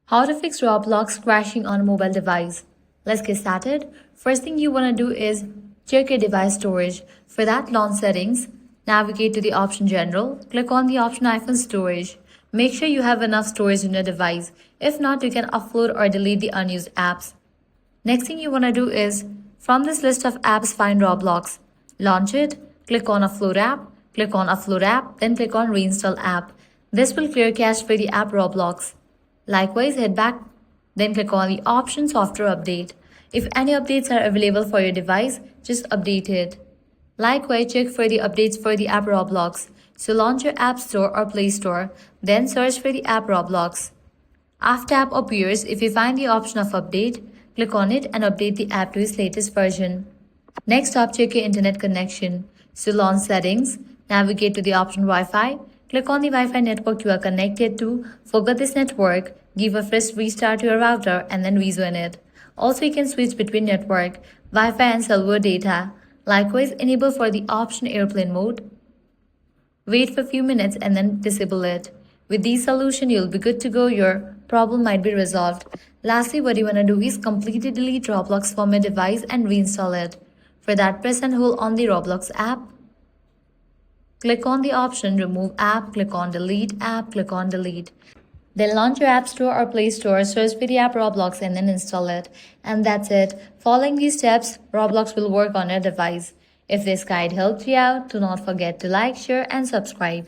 How to fix Roblox crashing on a mobile device. Let's get started. First thing you want to do is check your device storage. For that, launch settings, navigate to the option general, click on the option iPhone storage. Make sure you have enough storage in your device. If not, you can upload or delete the unused apps. Next thing you want to do is, from this list of apps, find Roblox. Launch it, click on Upload app, click on Upload app, then click on Reinstall app. This will clear cache for the app Roblox. Likewise, head back, then click on the option Software Update. If any updates are available for your device, just update it. Likewise, check for the updates for the app Roblox. So launch your App Store or Play Store, then search for the app Roblox. After app appears, if you find the option of update, click on it and update the app to its latest version. Next up, check your internet connection. So launch settings, navigate to the option Wi-Fi, click on the Wi-Fi network you are connected to, forget this network, give a fresh restart to your router and then rejoin it. Also, you can switch between network, Wi-Fi and cellular data. Likewise, enable for the option airplane mode. Wait for a few minutes and then disable it. With these solutions, you'll be good to go. Your problem might be resolved. Lastly, what you want to do is completely delete Roblox from your device and reinstall it. For that, press and hold on the Roblox app. Click on the option Remove App, click on Delete App, click on Delete. Then launch your App Store or Play Store, search for the app Roblox and then install it. And that's it. Following these steps, Roblox will work on your device. If this guide helped you out, do not forget to like, share and subscribe.